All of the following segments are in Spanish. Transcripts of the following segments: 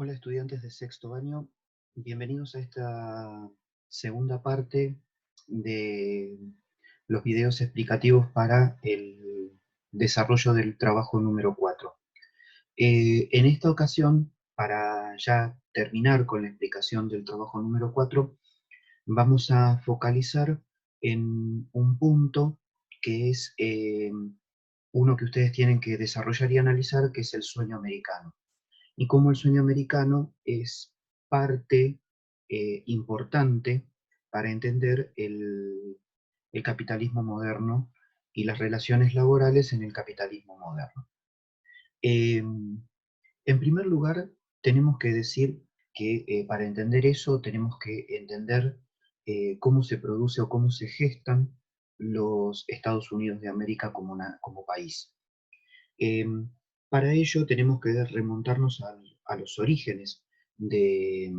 Hola estudiantes de sexto año, bienvenidos a esta segunda parte de los videos explicativos para el desarrollo del trabajo número 4. En esta ocasión, para ya terminar con la explicación del trabajo número 4, vamos a focalizar en un punto que es uno que ustedes tienen que desarrollar y analizar, que es el sueño americano y cómo el sueño americano es parte importante para entender el capitalismo moderno y las relaciones laborales en el capitalismo moderno. En primer lugar, tenemos que decir que para entender eso tenemos que entender cómo se produce o cómo se gestan los Estados Unidos de América como país. Em, para ello tenemos que remontarnos a los orígenes de,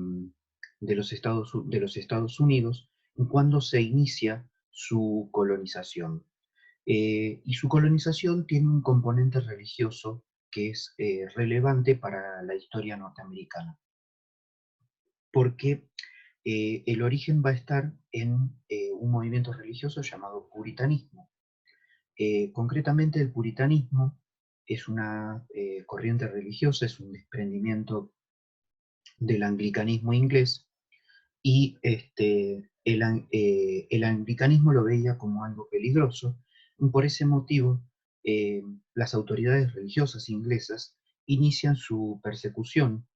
de los Estados Unidos, cuando se inicia su colonización. Y su colonización tiene un componente religioso que es relevante para la historia norteamericana, porque el origen va a estar en un movimiento religioso llamado puritanismo. Concretamente, el puritanismo es una corriente religiosa, es un desprendimiento del anglicanismo inglés, y el anglicanismo lo veía como algo peligroso, y por ese motivo las autoridades religiosas inglesas inician su persecución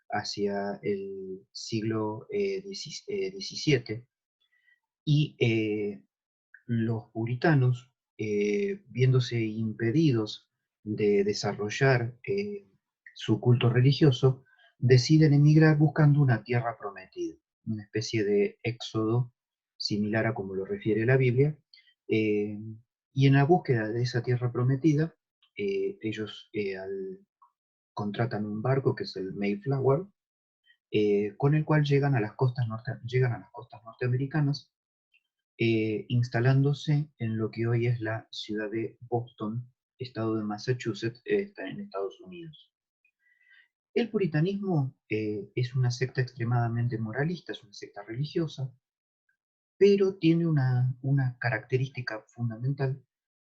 hacia el siglo XVII, y los puritanos, viéndose impedidos de desarrollar su culto religioso, deciden emigrar buscando una tierra prometida, una especie de éxodo similar a como lo refiere la Biblia, eh, y en la búsqueda de esa tierra prometida, ellos contratan un barco que es el Mayflower, con el cual llegan a las costas norteamericanas, instalándose en lo que hoy es la ciudad de Boston, estado de Massachusetts, está en Estados Unidos. El puritanismo es una secta extremadamente moralista, es una secta religiosa, pero tiene una característica fundamental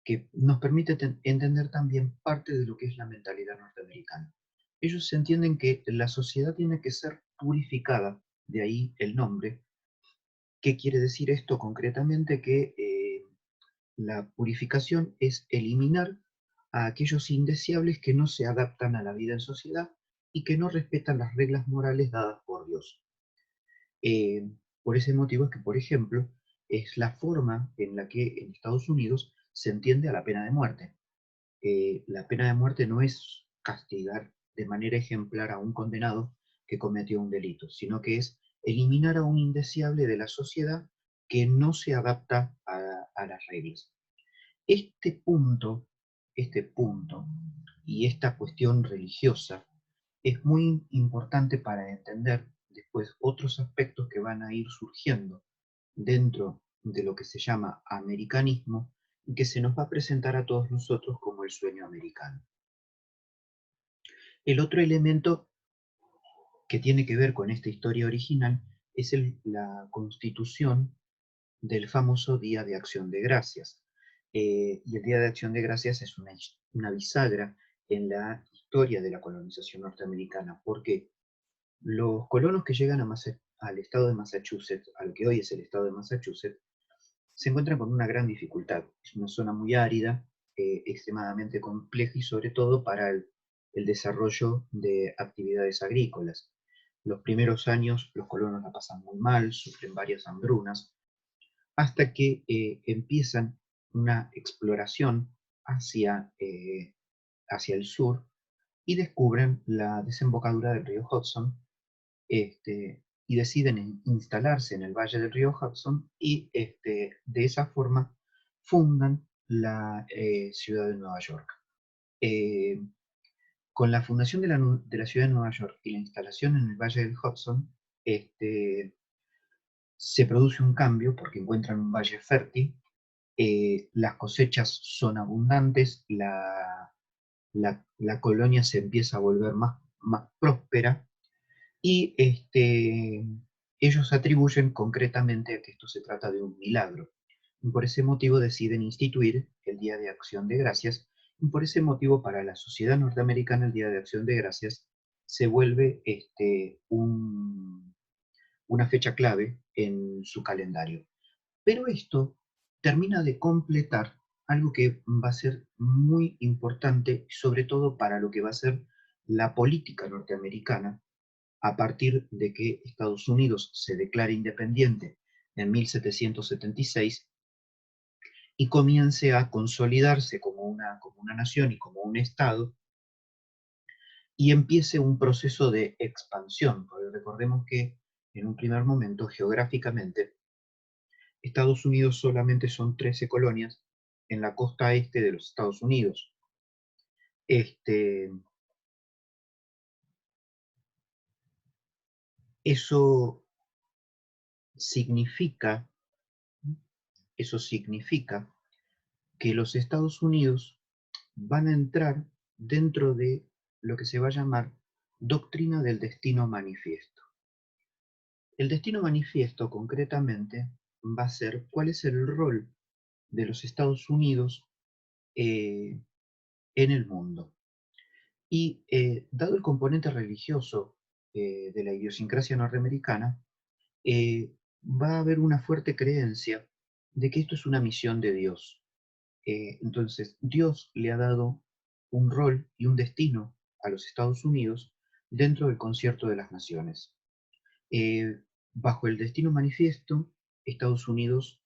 que nos permite entender también parte de lo que es la mentalidad norteamericana. Ellos entienden que la sociedad tiene que ser purificada, de ahí el nombre. ¿Qué quiere decir esto concretamente? Que la purificación es eliminar a aquellos indeseables que no se adaptan a la vida en sociedad y que no respetan las reglas morales dadas por Dios. Eh, por ese motivo es que, por ejemplo, es la forma en la que en Estados Unidos se entiende a la pena de muerte. La pena de muerte no es castigar de manera ejemplar a un condenado que cometió un delito, sino que es eliminar a un indeseable de la sociedad que no se adapta a las reglas. Este punto, este punto y esta cuestión religiosa es muy importante para entender después otros aspectos que van a ir surgiendo dentro de lo que se llama americanismo y que se nos va a presentar a todos nosotros como el sueño americano. El otro elemento que tiene que ver con esta historia original es la constitución del famoso Día de Acción de Gracias. Y el Día de Acción de Gracias es una bisagra en la historia de la colonización norteamericana, porque los colonos que llegan al estado de Massachusetts, al que hoy es el estado de Massachusetts, se encuentran con una gran dificultad. Es una zona muy árida, extremadamente compleja y sobre todo para el desarrollo de actividades agrícolas. Los primeros años los colonos la pasan muy mal, sufren varias hambrunas, hasta que empiezan una exploración hacia, hacia el sur y descubren la desembocadura del río Hudson, y deciden instalarse en el valle del río Hudson y de esa forma fundan la ciudad de Nueva York. Eh, con la fundación de la ciudad de Nueva York y la instalación en el valle del Hudson, este, se produce un cambio porque encuentran un valle fértil, las cosechas son abundantes, la colonia se empieza a volver más próspera, y ellos atribuyen concretamente a que esto se trata de un milagro. Y por ese motivo deciden instituir el Día de Acción de Gracias, y por ese motivo para la sociedad norteamericana el Día de Acción de Gracias se vuelve una fecha clave en su calendario. Pero esto termina de completar algo que va a ser muy importante, sobre todo para lo que va a ser la política norteamericana a partir de que Estados Unidos se declare independiente en 1776 y comience a consolidarse como una nación y como un Estado, y empiece un proceso de expansión, porque recordemos que en un primer momento, geográficamente, Estados Unidos solamente son 13 colonias en la costa este de los Estados Unidos. Este, eso significa, eso significa que los Estados Unidos van a entrar dentro de lo que se va a llamar doctrina del destino manifiesto. El destino manifiesto, concretamente, va a ser cuál es el rol de los Estados Unidos en el mundo. Y dado el componente religioso de la idiosincrasia norteamericana, va a haber una fuerte creencia de que esto es una misión de Dios. Entonces, Dios le ha dado un rol y un destino a los Estados Unidos dentro del concierto de las naciones. Bajo el destino manifiesto, Estados Unidos,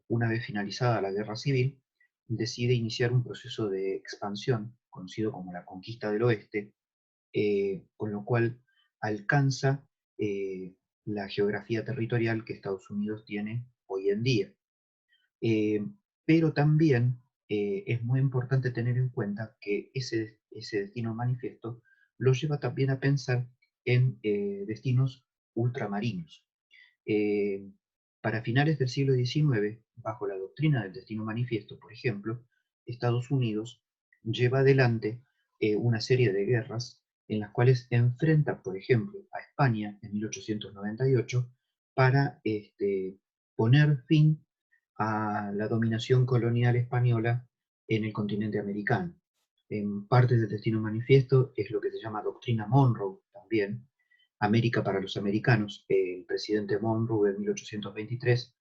una vez finalizada la guerra civil, decide iniciar un proceso de expansión, conocido como la conquista del oeste, con lo cual alcanza la geografía territorial que Estados Unidos tiene hoy en día. Eh, pero también es muy importante tener en cuenta que ese destino manifiesto lo lleva también a pensar en destinos ultramarinos. Eh, para finales del siglo XIX, bajo la doctrina del destino manifiesto, por ejemplo, Estados Unidos lleva adelante una serie de guerras en las cuales enfrenta, por ejemplo, a España en 1898 para poner fin a la dominación colonial española en el continente americano. En parte del destino manifiesto es lo que se llama doctrina Monroe también, América para los americanos. El presidente Monroe en 1823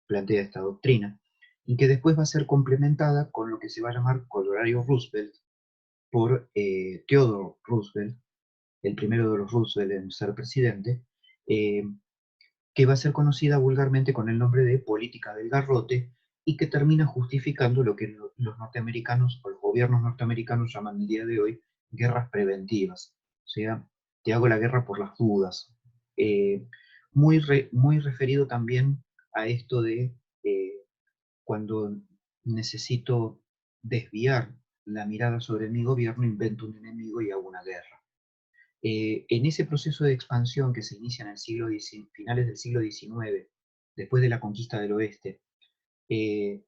plantea esta doctrina, y que después va a ser complementada con lo que se va a llamar Colorado Roosevelt por Theodore Roosevelt, el primero de los Roosevelt en ser presidente, eh, que va a ser conocida vulgarmente con el nombre de política del garrote, y que termina justificando lo que los norteamericanos o los gobiernos norteamericanos llaman el día de hoy guerras preventivas. O sea, te hago la guerra por las dudas. Eh, muy referido también a esto de cuando necesito desviar la mirada sobre mi gobierno, invento un enemigo y hago una guerra. En ese proceso de expansión que se inicia en el finales del siglo XIX, después de la conquista del oeste,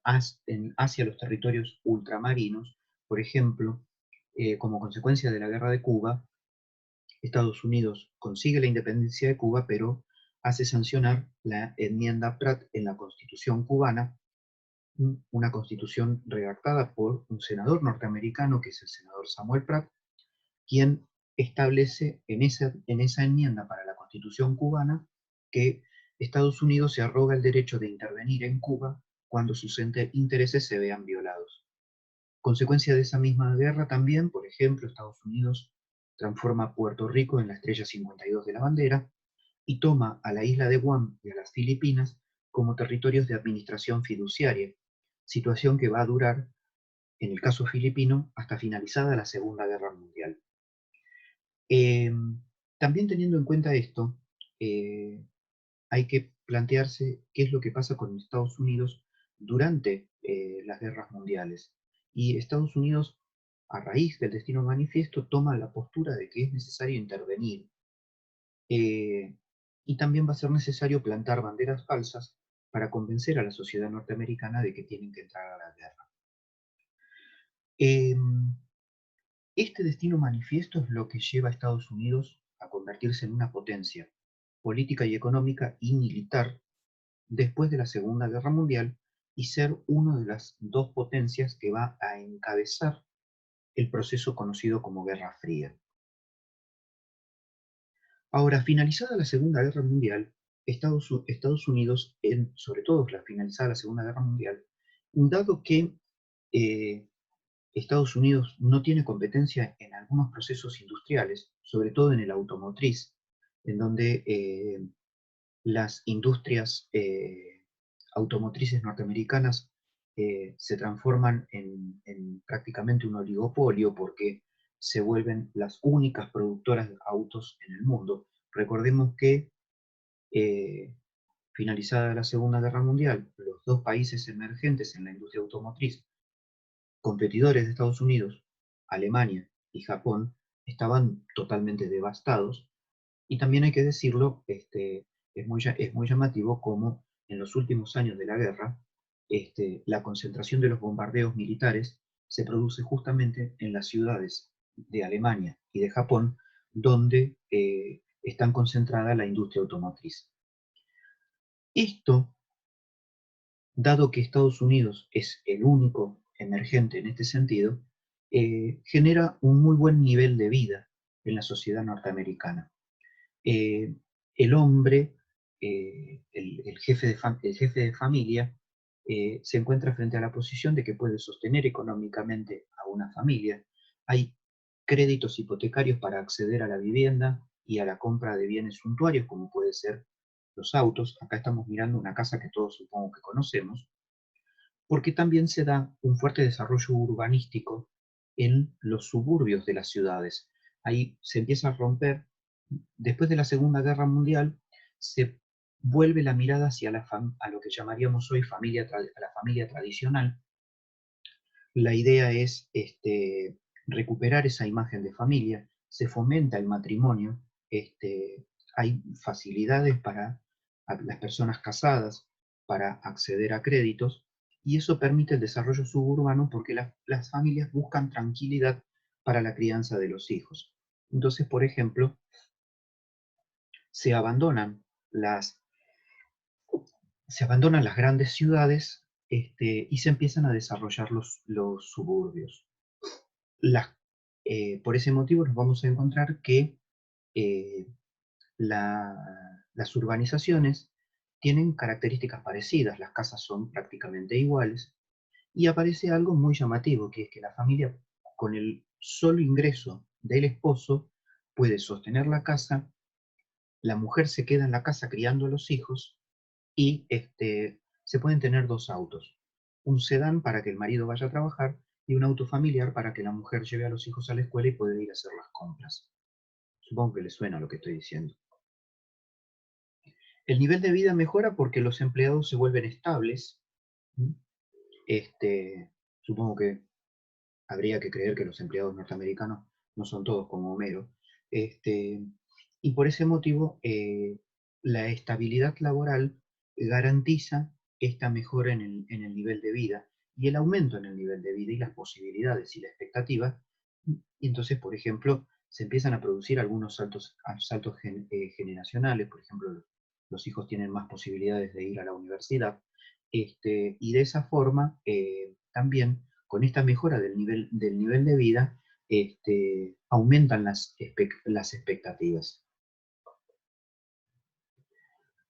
hacia los territorios ultramarinos, por ejemplo, como consecuencia de la guerra de Cuba, Estados Unidos consigue la independencia de Cuba, pero hace sancionar la enmienda Pratt en la Constitución cubana, una constitución redactada por un senador norteamericano, que es el senador Samuel Pratt, quien establece en esa enmienda para la Constitución cubana que Estados Unidos se arroga el derecho de intervenir en Cuba cuando sus intereses se vean violados. Consecuencia de esa misma guerra también, por ejemplo, Estados Unidos transforma Puerto Rico en la estrella 52 de la bandera y toma a la isla de Guam y a las Filipinas como territorios de administración fiduciaria, situación que va a durar, en el caso filipino, hasta finalizada la Segunda Guerra Mundial. Eh, También teniendo en cuenta esto, eh, hay que plantearse qué es lo que pasa con Estados Unidos durante las guerras mundiales. Y Estados Unidos, a raíz del destino manifiesto, toma la postura de que es necesario intervenir. eh, y también va a ser necesario plantar banderas falsas para convencer a la sociedad norteamericana de que tienen que entrar a la guerra. Eh, este destino manifiesto es lo que lleva a Estados Unidos a convertirse en una potencia política y económica y militar después de la Segunda Guerra Mundial y ser una de las dos potencias que va a encabezar el proceso conocido como Guerra Fría. Ahora, finalizada la Segunda Guerra Mundial, Estados Unidos, sobre todo finalizada la Segunda Guerra Mundial, dado que eh, Estados Unidos no tiene competencia en algunos procesos industriales, sobre todo en el automotriz, en donde las industrias automotrices norteamericanas se transforman en prácticamente un oligopolio porque se vuelven las únicas productoras de autos en el mundo. Recordemos que eh, finalizada la Segunda Guerra Mundial, los dos países emergentes en la industria automotriz, competidores de Estados Unidos, Alemania y Japón, estaban totalmente devastados. Y también hay que decirlo, es muy llamativo cómo en los últimos años de la guerra, la concentración de los bombardeos militares se produce justamente en las ciudades de Alemania y de Japón, donde están concentrada la industria automotriz. Esto, dado que Estados Unidos es el único emergente en este sentido, genera un muy buen nivel de vida en la sociedad norteamericana. eh, el hombre, el jefe de familia, se encuentra frente a la posición de que puede sostener económicamente a una familia. Hay créditos hipotecarios para acceder a la vivienda y a la compra de bienes suntuarios, como puede ser los autos. Acá estamos mirando una casa que todos supongo que conocemos, porque también se da un fuerte desarrollo urbanístico en los suburbios de las ciudades. Ahí se empieza a romper, después de la Segunda Guerra Mundial, se vuelve la mirada hacia a lo que llamaríamos hoy a la familia tradicional. La idea es recuperar esa imagen de familia, se fomenta el matrimonio, hay facilidades para las personas casadas para acceder a créditos, y eso permite el desarrollo suburbano porque las familias buscan tranquilidad para la crianza de los hijos. Entonces, por ejemplo, se abandonan las, se abandonan las grandes ciudades y se empiezan a desarrollar los suburbios. Las, por ese motivo nos vamos a encontrar que eh, las urbanizaciones tienen características parecidas, las casas son prácticamente iguales, y aparece algo muy llamativo, que es que la familia, con el solo ingreso del esposo, puede sostener la casa, la mujer se queda en la casa criando a los hijos, y se pueden tener dos autos, un sedán para que el marido vaya a trabajar y un auto familiar para que la mujer lleve a los hijos a la escuela y pueda ir a hacer las compras. Supongo que les suena lo que estoy diciendo. El nivel de vida mejora porque los empleados se vuelven estables. Este, Supongo que habría que creer que los empleados norteamericanos no son todos como Homero. Y por ese motivo, la estabilidad laboral garantiza esta mejora en el nivel de vida y el aumento en el nivel de vida y las posibilidades y la expectativa. Y entonces, por ejemplo, se empiezan a producir algunos saltos generacionales. Por ejemplo, los hijos tienen más posibilidades de ir a la universidad, y de esa forma también con esta mejora del nivel de vida aumentan las expectativas.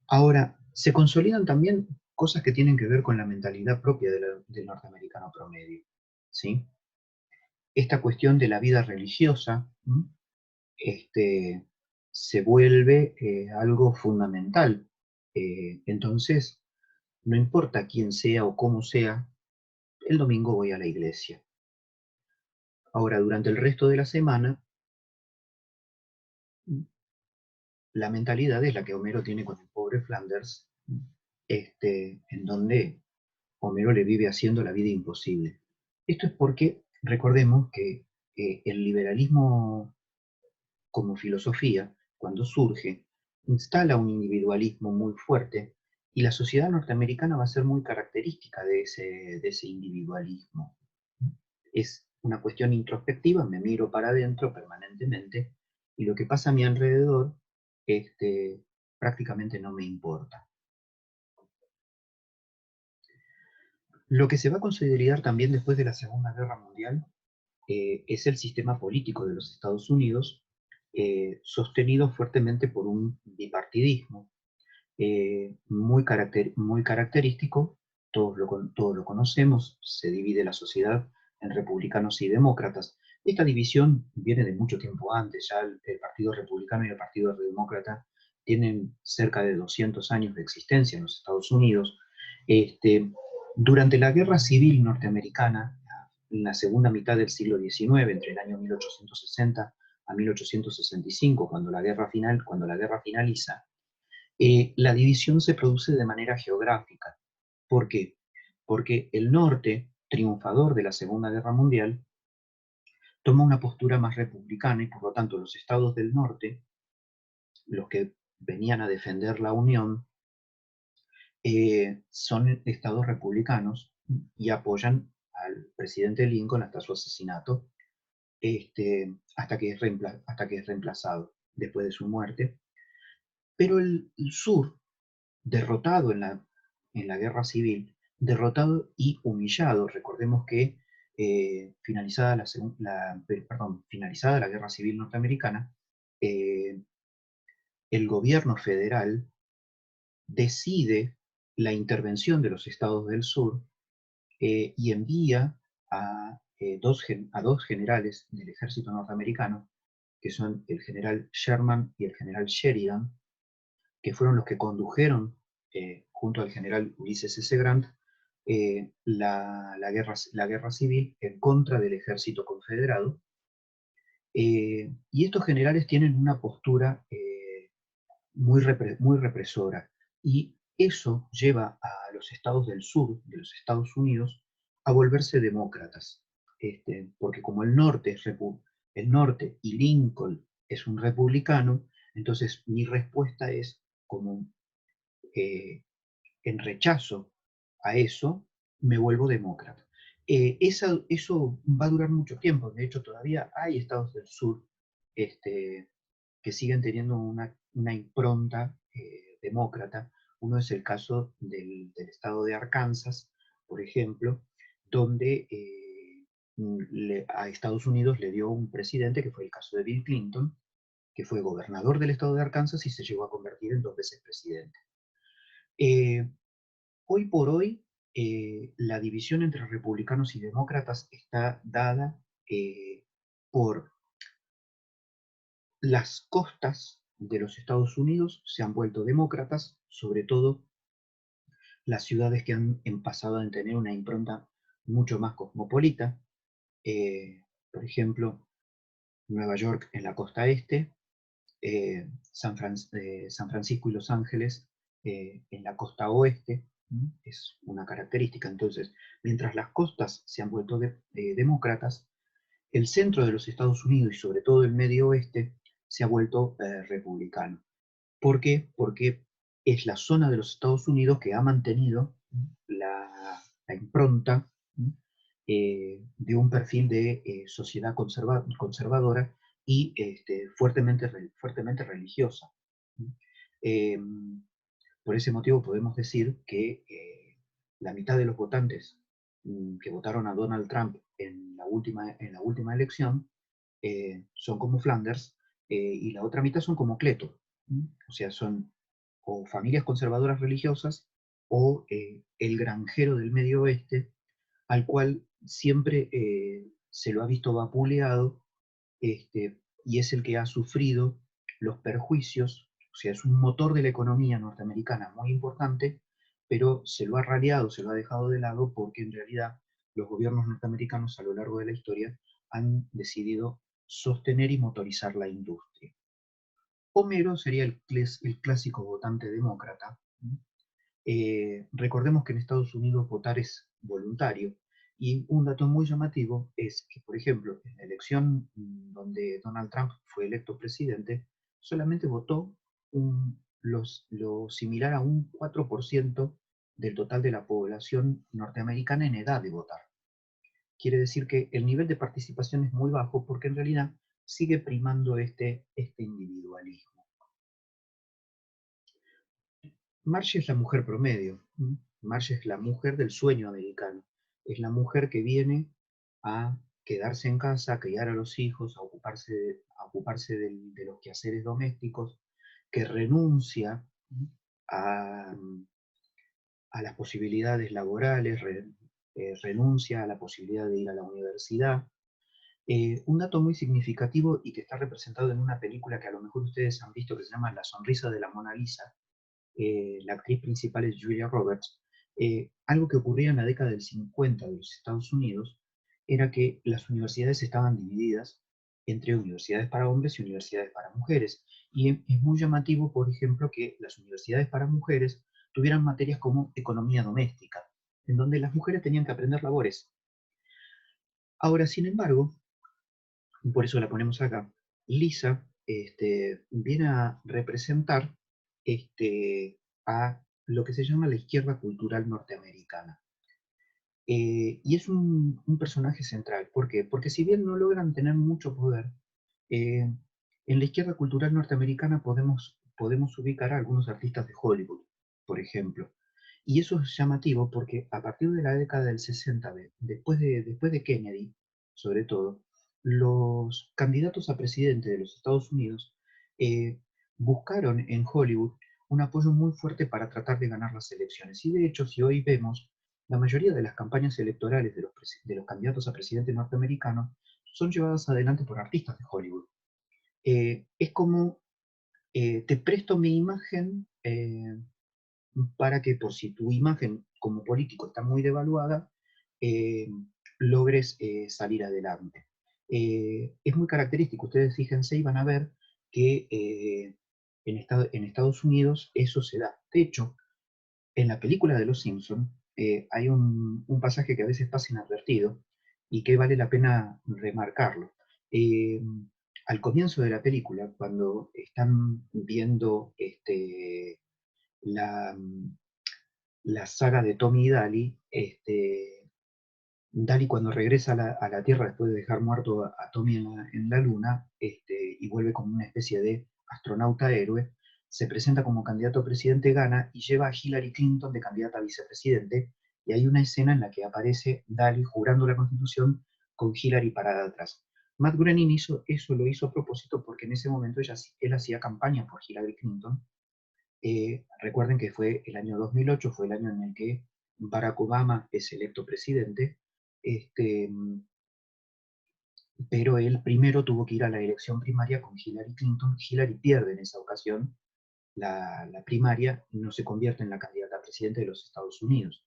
Ahora, se consolidan también cosas que tienen que ver con la mentalidad propia del norteamericano promedio, ¿sí? Esta cuestión de la vida religiosa se vuelve algo fundamental. Entonces, no importa quién sea o cómo sea, el domingo voy a la iglesia. Ahora, durante el resto de la semana, la mentalidad es la que Homero tiene con el pobre Flanders, en donde Homero le vive haciendo la vida imposible. Esto es porque recordemos que el liberalismo como filosofía, cuando surge, instala un individualismo muy fuerte y la sociedad norteamericana va a ser muy característica de ese individualismo. Es una cuestión introspectiva, me miro para adentro permanentemente y lo que pasa a mi alrededor prácticamente no me importa. Lo que se va a consolidar también después de la Segunda Guerra Mundial es el sistema político de los Estados Unidos, sostenido fuertemente por un bipartidismo muy característico, todos lo conocemos, se divide la sociedad en republicanos y demócratas. Esta división viene de mucho tiempo antes, ya el Partido Republicano y el Partido Demócrata tienen cerca de 200 años de existencia en los Estados Unidos. Durante la Guerra Civil Norteamericana, en la segunda mitad del siglo XIX, entre el año 1860 a 1865, cuando la guerra finaliza, la división se produce de manera geográfica. ¿Por qué? Porque el norte, triunfador de la Segunda Guerra Mundial, toma una postura más republicana y por lo tanto los estados del norte, los que venían a defender la Unión, son estados republicanos y apoyan al presidente Lincoln hasta su asesinato, hasta que es reemplazado después de su muerte. Pero el sur, derrotado en la guerra civil, derrotado y humillado. Recordemos que finalizada la guerra civil norteamericana, eh, el gobierno federal decide la intervención de los estados del sur y envía a dos generales del ejército norteamericano, que son el general Sherman y el general Sheridan, que fueron los que condujeron, junto al general Ulysses S. Grant, la guerra civil en contra del ejército confederado. Y estos generales tienen una postura muy represora. Y eso lleva a los estados del sur de los Estados Unidos a volverse demócratas. Porque como el norte y Lincoln es un republicano, entonces mi respuesta es como en rechazo a eso, me vuelvo demócrata. Eso va a durar mucho tiempo. De hecho, todavía hay estados del sur que siguen teniendo una impronta demócrata. Uno es el caso del estado de Arkansas, por ejemplo, donde a Estados Unidos le dio un presidente, que fue el caso de Bill Clinton, que fue gobernador del estado de Arkansas y se llegó a convertir en 2 veces presidente. Hoy por hoy, la división entre republicanos y demócratas está dada por las costas de los Estados Unidos se han vuelto demócratas, sobre todo las ciudades que han pasado a tener una impronta mucho más cosmopolita. Por ejemplo, Nueva York en la costa este, San Francisco y Los Ángeles en la costa oeste. Es una característica. Entonces, mientras las costas se han vuelto demócratas, el centro de los Estados Unidos y sobre todo el medio oeste se ha vuelto republicano. ¿Por qué? Porque es la zona de los Estados Unidos que ha mantenido la impronta de un perfil de sociedad conservadora y fuertemente religiosa. Eh, por ese motivo podemos decir que la mitad de los votantes que votaron a Donald Trump en la última elección son como Flanders y la otra mitad son como Cleto. O sea, son o familias conservadoras religiosas o el granjero del medio oeste, al cual siempre se lo ha visto vapuleado y es el que ha sufrido los perjuicios. O sea, es un motor de la economía norteamericana muy importante, pero se lo ha raleado, se lo ha dejado de lado porque en realidad los gobiernos norteamericanos a lo largo de la historia han decidido sostener y motorizar la industria. Homero sería el clásico votante demócrata. Recordemos que en Estados Unidos votar es voluntario, y un dato muy llamativo es que, por ejemplo, en la elección donde Donald Trump fue electo presidente, solamente votó lo similar a un 4% del total de la población norteamericana en edad de votar. Quiere decir que el nivel de participación es muy bajo porque en realidad sigue primando este individualismo. Marge es la mujer promedio. Marge es la mujer del sueño americano. Es la mujer que viene a quedarse en casa, a criar a los hijos, a ocuparse de los quehaceres domésticos, que renuncia a, a las posibilidades laborales, renuncia a la posibilidad de ir a la universidad. Un dato muy significativo y que está representado en una película que a lo mejor ustedes han visto, que se llama La sonrisa de la Mona Lisa. La actriz principal es Julia Roberts. Algo que ocurría en la década del 50 de los Estados Unidos era que las universidades estaban divididas entre universidades para hombres y universidades para mujeres. Y es muy llamativo, por ejemplo, que las universidades para mujeres tuvieran materias como economía doméstica, en donde las mujeres tenían que aprender labores. Ahora, sin embargo, por eso la ponemos acá, Lisa viene a representar a lo que se llama la izquierda cultural norteamericana. Y es un personaje central. ¿Por qué? Porque si bien no logran tener mucho poder, en la izquierda cultural norteamericana podemos ubicar a algunos artistas de Hollywood, por ejemplo. Y eso es llamativo porque a partir de la década del 60, después de Kennedy, sobre todo, los candidatos a presidente de los Estados Unidos buscaron en Hollywood un apoyo muy fuerte para tratar de ganar las elecciones. Y de hecho, si hoy vemos, la mayoría de las campañas electorales de los candidatos a presidente norteamericanos son llevadas adelante por artistas de Hollywood. Es como, te presto mi imagen para que por si tu imagen como político está muy devaluada, eh, logres salir adelante. Es muy característico, ustedes fíjense y van a ver que en Estados Unidos eso se da. De hecho, en la película de Los Simpson hay un pasaje que a veces pasa inadvertido y que vale la pena remarcarlo. Al comienzo de la película, cuando están viendo la, la saga de Tommy y Daly, Daly cuando regresa a la Tierra después de dejar muerto a Tommy en la Luna, y vuelve como una especie de astronauta héroe, se presenta como candidato a presidente, gana y lleva a Hillary Clinton de candidata a vicepresidente, y hay una escena en la que aparece Daly jurando la Constitución con Hillary parada atrás. Matt Groening eso lo hizo a propósito porque en ese momento él hacía campaña por Hillary Clinton. Recuerden que fue el año 2008, fue el año en el que Barack Obama es electo presidente, este, pero él primero tuvo que ir a la elección primaria con Hillary Clinton. Hillary pierde en esa ocasión la primaria y no se convierte en la candidata a presidente de los Estados Unidos.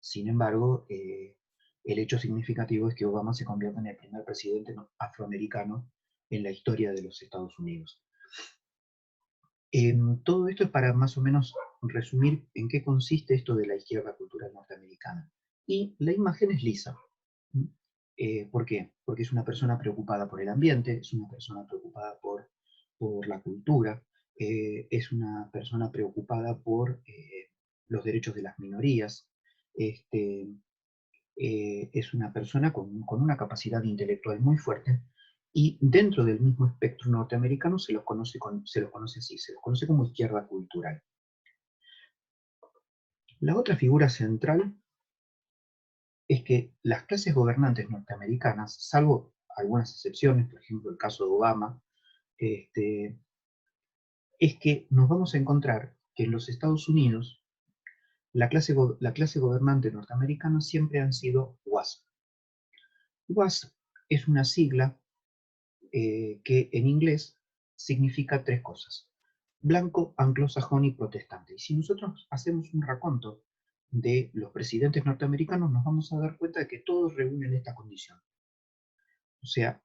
Sin embargo, el hecho significativo es que Obama se convierte en el primer presidente afroamericano en la historia de los Estados Unidos. Todo esto es para más o menos resumir en qué consiste esto de la izquierda cultural norteamericana. Y la imagen es Lisa. ¿Por qué? Porque es una persona preocupada por el ambiente, es una persona preocupada por la cultura, es una persona preocupada por los derechos de las minorías, es una persona con una capacidad intelectual muy fuerte, y dentro del mismo espectro norteamericano se los conoce así, se los conoce como izquierda cultural. La otra figura central es que las clases gobernantes norteamericanas, salvo algunas excepciones, por ejemplo el caso de Obama, es que nos vamos a encontrar que en los Estados Unidos la clase gobernante norteamericana siempre han sido WASP. WASP es una sigla que en inglés significa tres cosas: blanco, anglosajón y protestante. Y si nosotros hacemos un raconto de los presidentes norteamericanos, nos vamos a dar cuenta de que todos reúnen esta condición. O sea,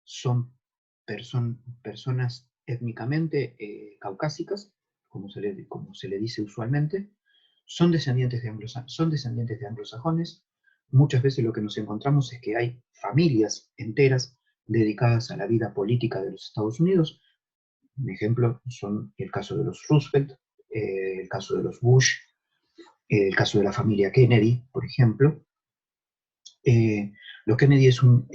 son personas étnicamente caucásicas, como se le dice usualmente, son descendientes de anglosajones. Muchas veces lo que nos encontramos es que hay familias enteras dedicadas a la vida política de los Estados Unidos. Un ejemplo son el caso de los Roosevelt, el caso de los Bush, el caso de la familia Kennedy, por ejemplo. Los Kennedy es un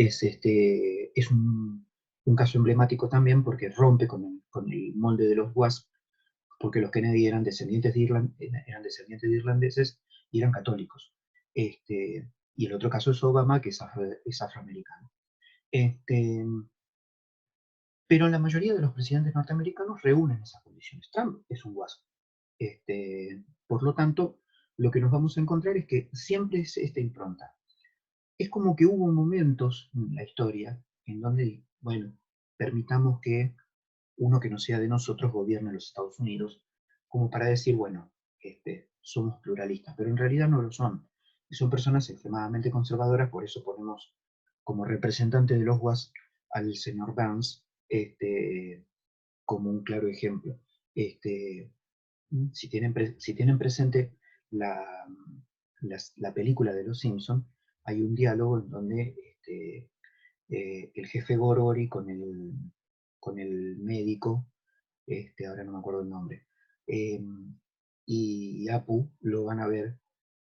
caso emblemático también porque rompe con el molde de los WASP, porque los Kennedy eran descendientes de irlandeses y eran católicos. Y el otro caso es Obama, que es afroamericano. Este, pero la mayoría de los presidentes norteamericanos reúnen esas condiciones. Trump es un WASP. Por lo tanto, lo que nos vamos a encontrar es que siempre es esta impronta. Es como que hubo momentos en la historia en donde, bueno, permitamos que uno que no sea de nosotros gobierne los Estados Unidos, como para decir, bueno, somos pluralistas, pero en realidad no lo son. Y son personas extremadamente conservadoras, por eso ponemos como representante de los WASP al señor Burns, como un claro ejemplo. Este, si tienen presente la, la película de Los Simpson, hay un diálogo en donde el jefe Gorgory con el médico, ahora no me acuerdo el nombre, eh, y Apu lo van a ver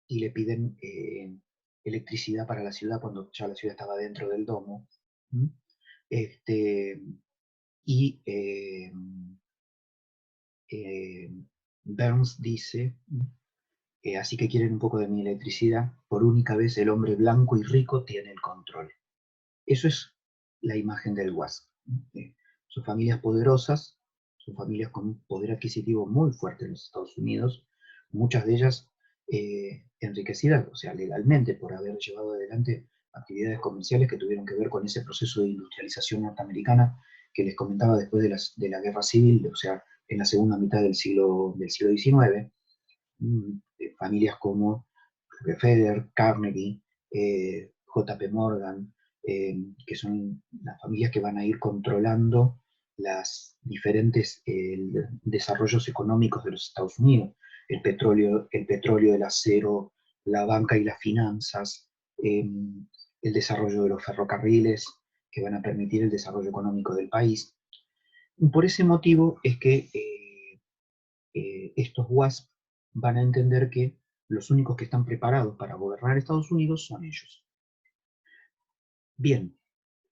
y le piden electricidad para la ciudad cuando ya la ciudad estaba dentro del domo. ¿Mm? Este, y eh, Burns dice, así que quieren un poco de mi electricidad, por única vez el hombre blanco y rico tiene el control. Eso es la imagen del WASP. Son familias poderosas, son familias con un poder adquisitivo muy fuerte en los Estados Unidos, muchas de ellas enriquecidas, o sea, legalmente, por haber llevado adelante actividades comerciales que tuvieron que ver con ese proceso de industrialización norteamericana que les comentaba después de la Guerra Civil, o sea, en la segunda mitad del siglo XIX. Familias como Rockefeller, Carnegie, JP Morgan, que son las familias que van a ir controlando las diferentes desarrollos económicos de los Estados Unidos, el petróleo, el acero, la banca y las finanzas, el desarrollo de los ferrocarriles, que van a permitir el desarrollo económico del país. Por ese motivo es que estos WASP van a entender que los únicos que están preparados para gobernar Estados Unidos son ellos. Bien,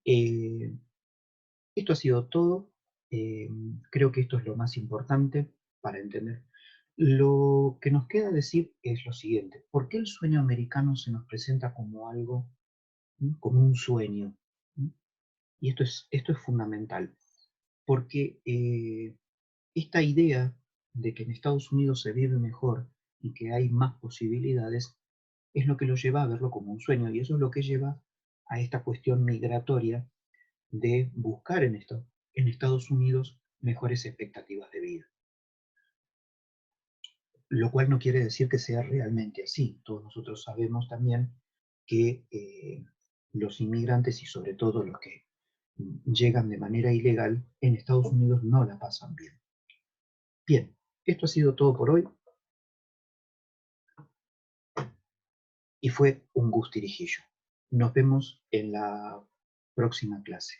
eh, esto ha sido todo. Eh, Creo que esto es lo más importante para entender. Lo que nos queda decir es lo siguiente: ¿por qué el sueño americano se nos presenta como algo, como un sueño? Y esto es fundamental, porque esta idea de que en Estados Unidos se vive mejor y que hay más posibilidades es lo que lo lleva a verlo como un sueño, y eso es lo que lleva a esta cuestión migratoria de buscar en Estados Unidos mejores expectativas de vida. Lo cual no quiere decir que sea realmente así. Todos nosotros sabemos también que los inmigrantes, y sobre todo los que llegan de manera ilegal, en Estados Unidos no la pasan bien. Bien, esto ha sido todo por hoy y fue un gustirijillo. Nos vemos en la próxima clase.